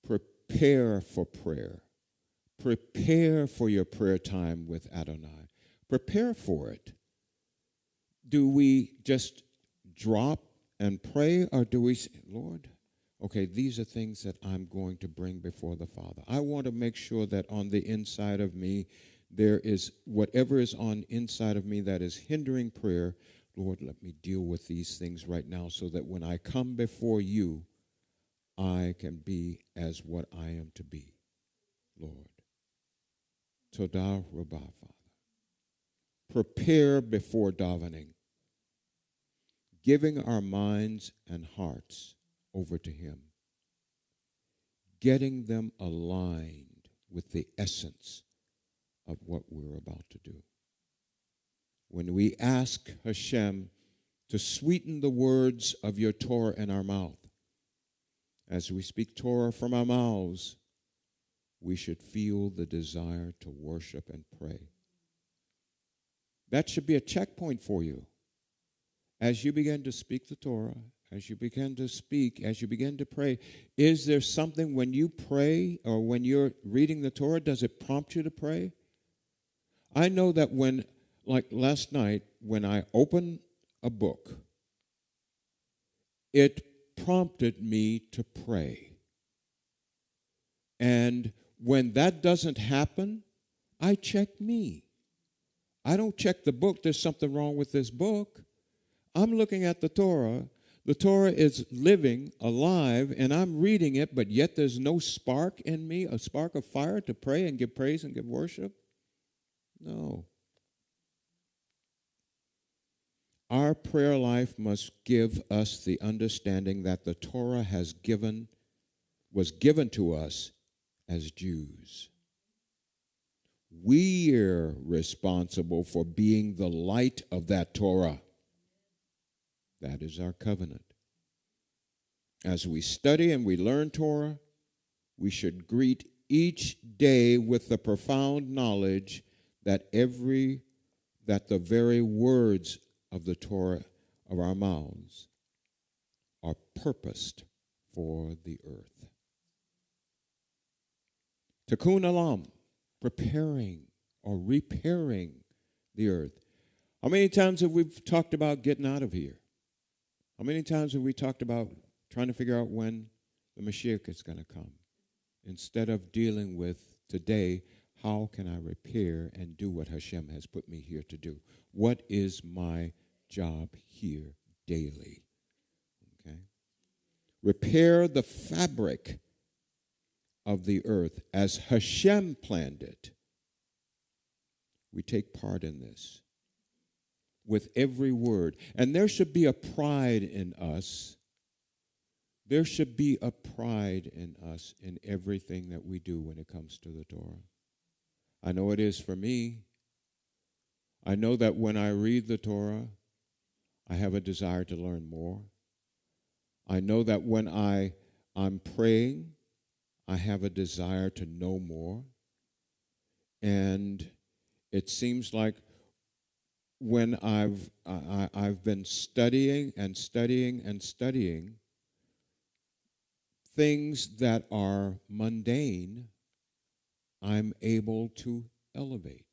Prepare for prayer. Prepare for your prayer time with Adonai. Prepare for it. Do we just drop and pray, or do we say, Lord, okay, these are things that I'm going to bring before the Father. I want to make sure that on the inside of me, there is whatever is on inside of me that is hindering prayer. Lord, let me deal with these things right now so that when I come before you, I can be as what I am to be, Lord. Todah Rabbah, Father. Prepare before davening, giving our minds and hearts over to Him, getting them aligned with the essence of what we're about to do. When we ask HaShem to sweeten the words of your Torah in our mouth, as we speak Torah from our mouths, we should feel the desire to worship and pray. That should be a checkpoint for you. As you begin to speak the Torah, as you begin to speak, as you begin to pray, is there something when you pray or when you're reading the Torah, does it prompt you to pray? I know that when, like last night, when I opened a book, it prompted me to pray. And when that doesn't happen, I check me. I don't check the book, there's something wrong with this book. I'm looking at the Torah. The Torah is living, alive, and I'm reading it, but yet there's no spark in me, a spark of fire to pray and give praise and give worship. No. Our prayer life must give us the understanding that the Torah was given to us as Jews. We're responsible for being the light of that Torah. That is our covenant. As we study and we learn Torah, we should greet each day with the profound knowledge that the very words of the Torah of our mouths are purposed for the earth. Tikkun olam, preparing or repairing the earth. How many times have we talked about getting out of here? How many times have we talked about trying to figure out when the Moshiach is going to come? Instead of dealing with today, how can I repair and do what HaShem has put me here to do? What is my job here daily? Okay? Repair the fabric of the earth as HaShem planned it. We take part in this with every word. And there should be a pride in us. There should be a pride in us in everything that we do when it comes to the Torah. I know it is for me. I know that when I read the Torah, I have a desire to learn more. I know that when I'm praying, I have a desire to know more. And it seems like when I've been studying and studying and studying things that are mundane, I'm able to elevate.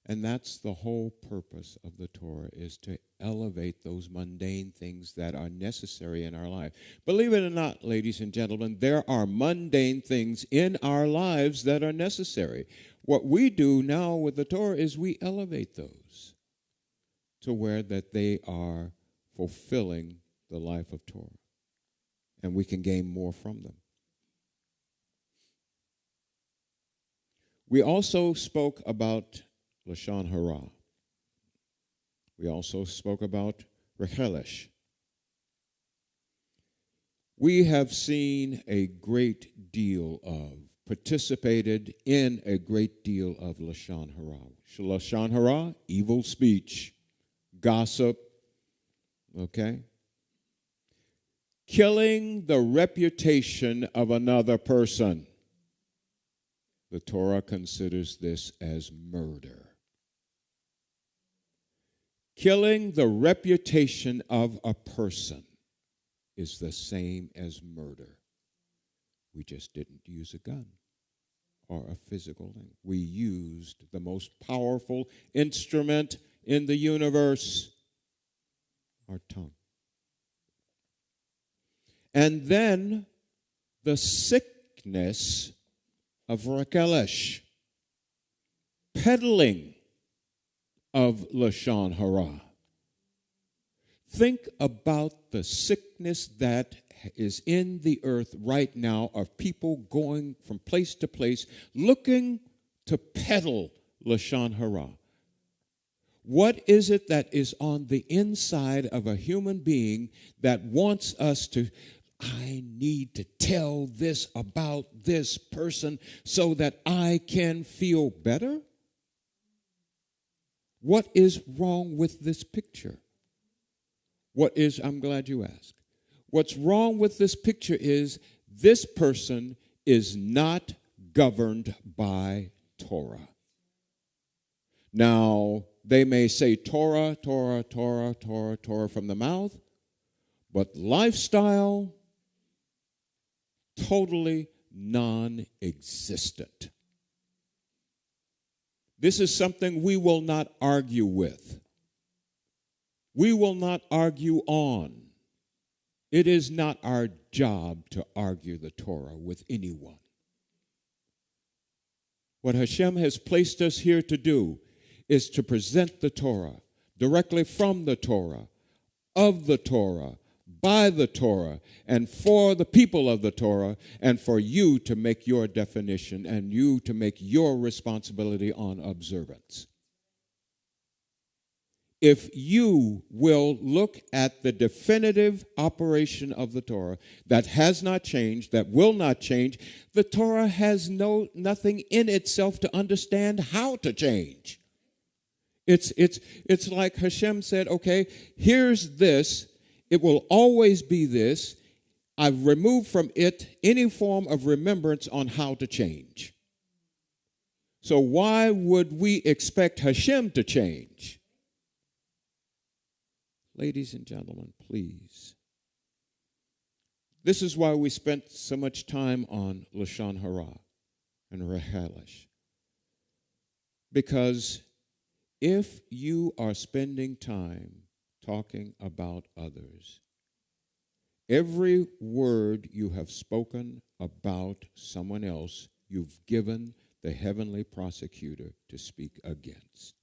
And that's the whole purpose of the Torah, is to elevate those mundane things that are necessary in our life. Believe it or not, ladies and gentlemen, there are mundane things in our lives that are necessary. What we do now with the Torah is we elevate those to where that they are fulfilling the life of Torah. And we can gain more from them. We also spoke about Lashon Hara. We also spoke about Rechelesh. We have seen a great deal of, participated in a great deal of Lashon Hara. Lashon Hara, evil speech, gossip, okay? Killing the reputation of another person. The Torah considers this as murder. Killing the reputation of a person is the same as murder. We just didn't use a gun or a physical thing. We used the most powerful instrument in the universe, our tongue. And then the sickness of Rakelesh, peddling of Lashon Hara. Think about the sickness that is in the earth right now of people going from place to place looking to peddle Lashon Hara. What is it that is on the inside of a human being that wants us to, I need to tell this about this person so that I can feel better? What is wrong with this picture? I'm glad you asked. What's wrong with this picture is this person is not governed by Torah. Now, they may say Torah, Torah, Torah, Torah, Torah from the mouth, but lifestyle, totally non-existent. This is something we will not argue with. We will not argue on. It is not our job to argue the Torah with anyone. What HaShem has placed us here to do is to present the Torah directly from the Torah, of the Torah, by the Torah, and for the people of the Torah, and for you to make your definition and you to make your responsibility on observance. If you will look at the definitive operation of the Torah that has not changed, that will not change, the Torah has nothing in itself to understand how to change. It's like HaShem said, okay, here's this. It will always be this. I've removed from it any form of remembrance on how to change. So why would we expect HaShem to change? Ladies and gentlemen, please. This is why we spent so much time on Lashon Hara and Rehelish. Because if you are spending time talking about others, every word you have spoken about someone else, you've given the heavenly prosecutor to speak against.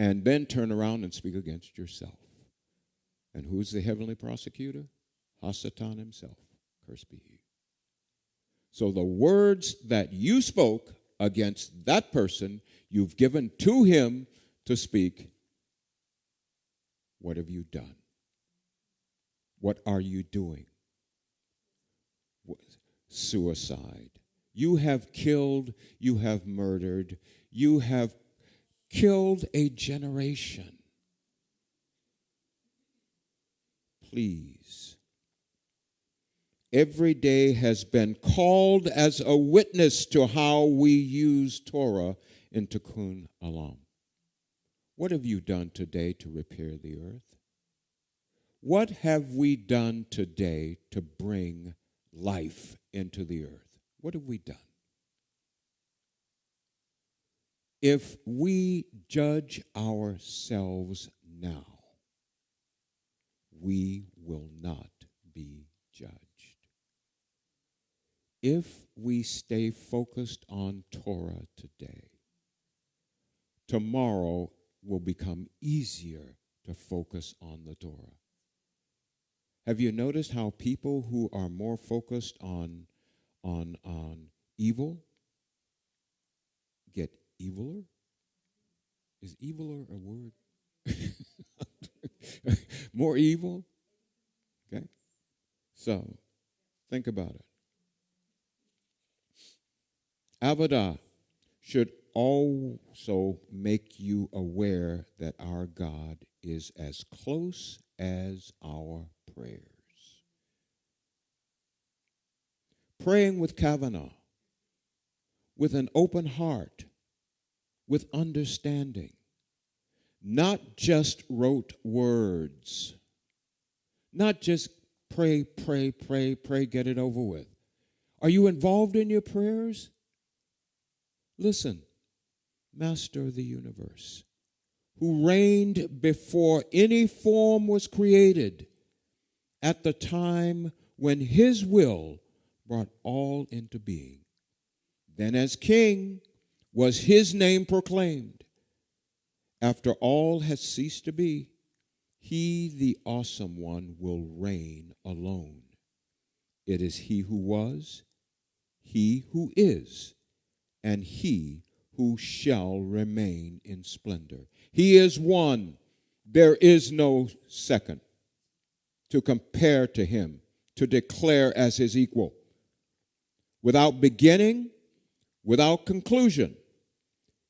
And then turn around and speak against yourself. And who's the heavenly prosecutor? Hasatan himself. Cursed be he. So the words that you spoke against that person, you've given to him to speak. What have you done? What are you doing? Suicide. You have killed, you have murdered, you have killed a generation. Please. Every day has been called as a witness to how we use Torah in Tikkun Olam. What have you done today to repair the earth? What have we done today to bring life into the earth? What have we done? If we judge ourselves now, we will not be judged. If we stay focused on Torah today, tomorrow will become easier to focus on the Torah. Have you noticed how people who are more focused on evil get eviler? Is eviler a word? More evil? Okay? So, think about it. Avodah should also make you aware that our God is as close as our prayers. Praying with kavanah, with an open heart, with understanding, not just rote words, not just pray, pray, pray, pray, get it over with. Are you involved in your prayers? Listen, Master of the universe, who reigned before any form was created, at the time when his will brought all into being. Then as king was his name proclaimed. After all has ceased to be, he, the awesome one, will reign alone. It is he who was, he who is, and he who shall remain in splendor. He is one. There is no second to compare to him, to declare as his equal. Without beginning, without conclusion,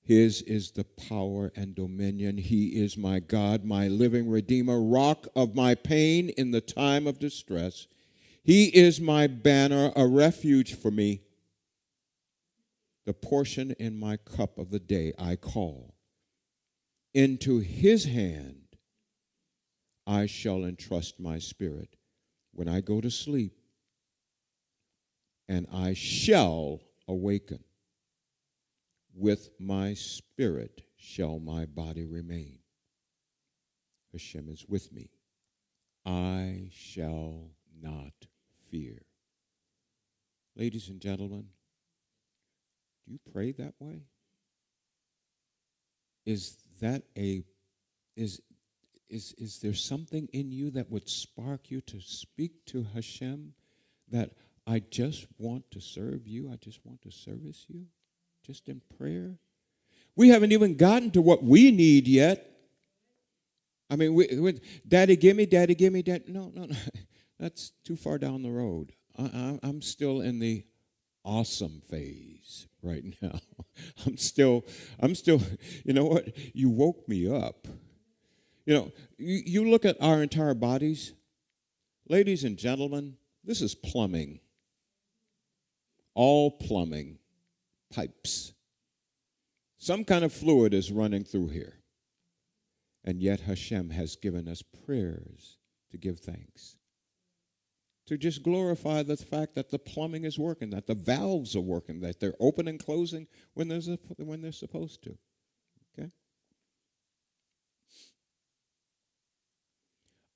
his is the power and dominion. He is my God, my living Redeemer, rock of my pain in the time of distress. He is my banner, a refuge for me. The portion in my cup of the day I call. Into his hand I shall entrust my spirit when I go to sleep, and I shall awaken. With my spirit shall my body remain. HaShem is with me. I shall not fear. Ladies and gentlemen, do you pray that way? Is there something in you that would spark you to speak to HaShem, that I just want to serve you, I just want to service you, just in prayer? We haven't even gotten to what we need yet. I mean, we Daddy, give me, Daddy, give me, Daddy. No. That's too far down the road. I'm still in the awesome phase right now. I'm still, you know what? You woke me up. You know, you look at our entire bodies. Ladies and gentlemen, this is plumbing. All plumbing. Pipes. Some kind of fluid is running through here. And yet HaShem has given us prayers to give thanks. To just glorify the fact that the plumbing is working, that the valves are working, that they're open and closing when they're supposed to. Okay?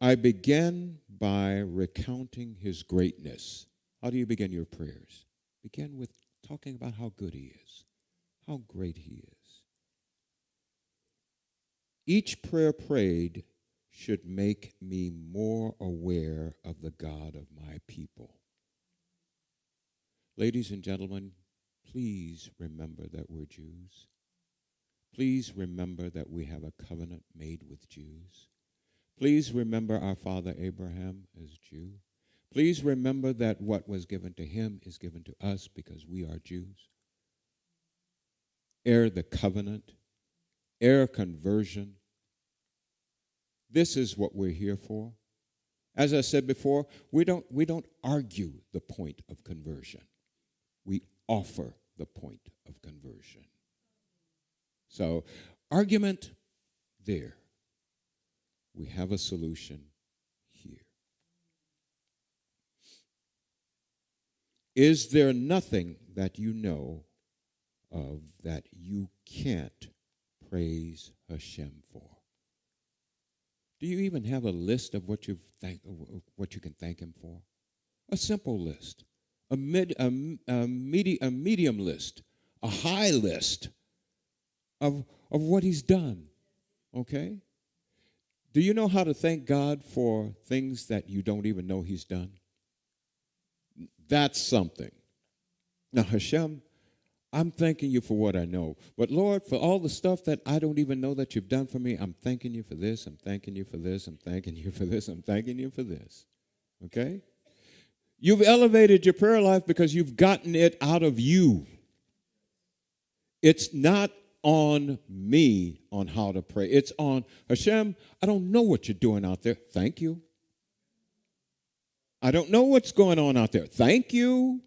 I begin by recounting his greatness. How do you begin your prayers? Begin with talking about how good he is, how great he is. Each prayer prayed should make me more aware of the God of my people. Ladies and gentlemen, please remember that we're Jews. Please remember that we have a covenant made with Jews. Please remember our father Abraham as Jew. Please remember that what was given to him is given to us because we are Jews. Heir the covenant, heir conversion. This is what we're here for. As I said before, we don't argue the point of conversion. We offer the point of conversion. So, argument there. We have a solution here. Is there nothing that you know of that you can't praise HaShem for? Do you even have a list of what you can thank him for? A simple list, a medium list, a high list of what he's done. Okay? Do you know how to thank God for things that you don't even know he's done? That's something. Now, HaShem, I'm thanking you for what I know. But, Lord, for all the stuff that I don't even know that you've done for me, I'm thanking you for this, I'm thanking you for this, I'm thanking you for this, I'm thanking you for this. Okay? You've elevated your prayer life because you've gotten it out of you. It's not on me on how to pray. It's on HaShem. I don't know what you're doing out there. Thank you. I don't know what's going on out there. Thank you.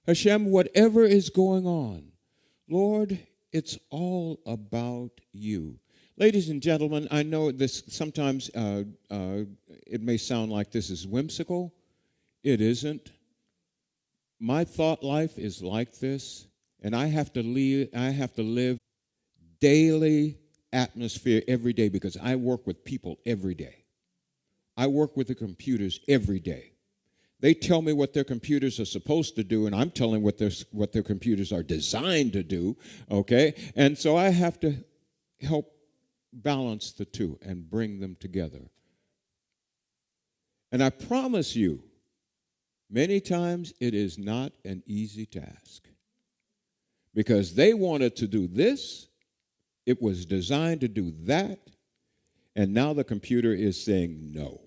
HaShem, whatever is going on, Lord, it's all about you. Ladies and gentlemen, I know this sometimes it may sound like this is whimsical. It isn't. my thought life is like this, and I have to live daily atmosphere every day because I work with people every day. I work with the computers every day. They tell me what their computers are supposed to do, and I'm telling what their computers are designed to do, okay? And so I have to help balance the two and bring them together. And I promise you, many times it is not an easy task because they wanted to do this, it was designed to do that, and now the computer is saying no.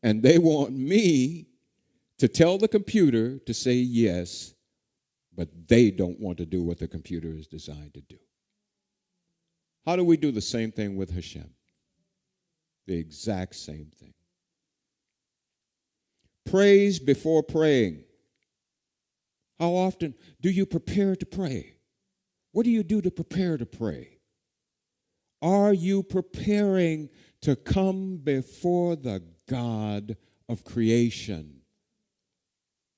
And they want me to tell the computer to say yes, but they don't want to do what the computer is designed to do. How do we do the same thing with HaShem? The exact same thing. Praise before praying. How often do you prepare to pray? What do you do to prepare to pray? Are you preparing to come before the God of creation?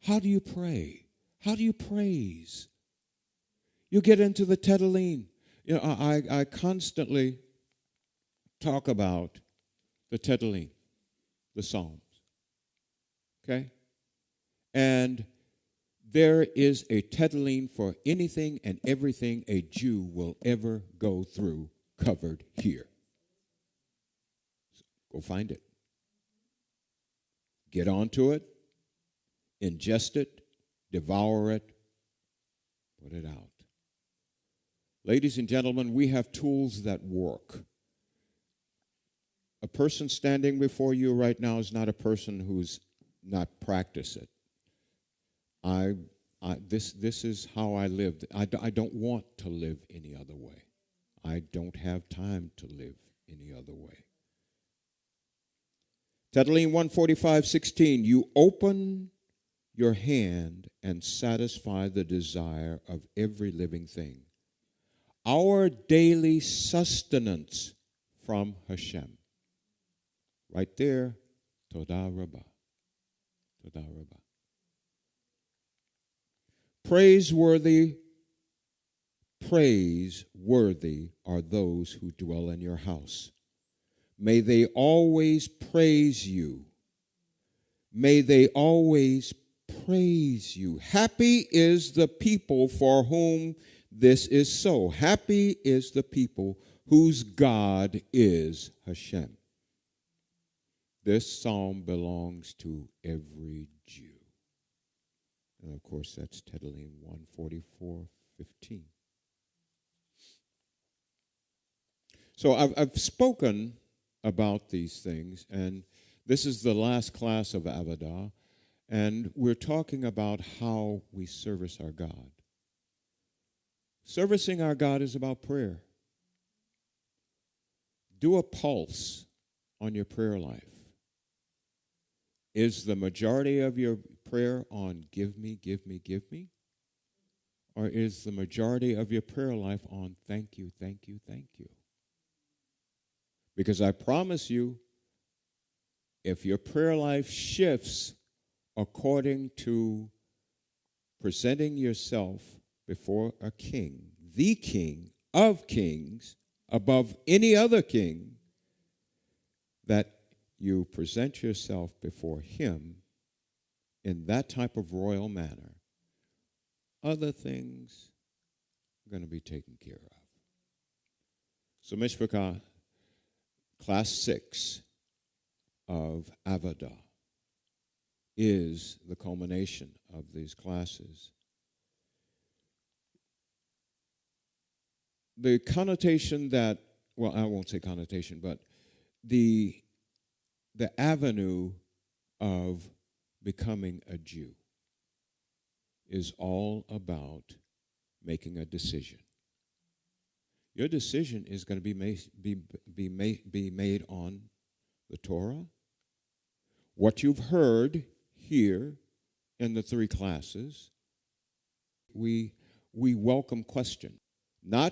How do you pray? How do you praise? You get into the Tedelim. You know, I constantly talk about the Tedelim, the Psalms. Okay? And there is a Tedelim for anything and everything a Jew will ever go through covered here. So go find it. Get onto it, ingest it, devour it, put it out. Ladies and gentlemen, we have tools that work. A person standing before you right now is not a person who's not practiced it. This is how I live. I don't want to live any other way. I don't have time to live any other way. Tedelim 145:16, you open your hand and satisfy the desire of every living thing. Our daily sustenance from HaShem. Right there, Todah Rabbah. Todah Rabbah. Praiseworthy are those who dwell in your house. May they always praise you. May they always praise you. Happy is the people for whom this is so. Happy is the people whose God is HaShem. This psalm belongs to every Jew. And of course, that's Tedelim 144:15. So I've spoken about these things, and this is the last class of Avodah, and we're talking about how we service our God. Servicing our God is about prayer. Do a pulse on your prayer life. Is the majority of your prayer on give me, give me, give me? Or is the majority of your prayer life on thank you, thank you, thank you? Because I promise you, if your prayer life shifts according to presenting yourself before a king, the king of kings, above any other king, that you present yourself before him in that type of royal manner, other things are going to be taken care of. So, Mishpachah, Class 6 of Avodah is the culmination of these classes. The connotation that, well, I won't say connotation, but the avenue of becoming a Jew is all about making a decision. Your decision is going to be made on the Torah, what you've heard here in the 3 classes. We welcome question. Not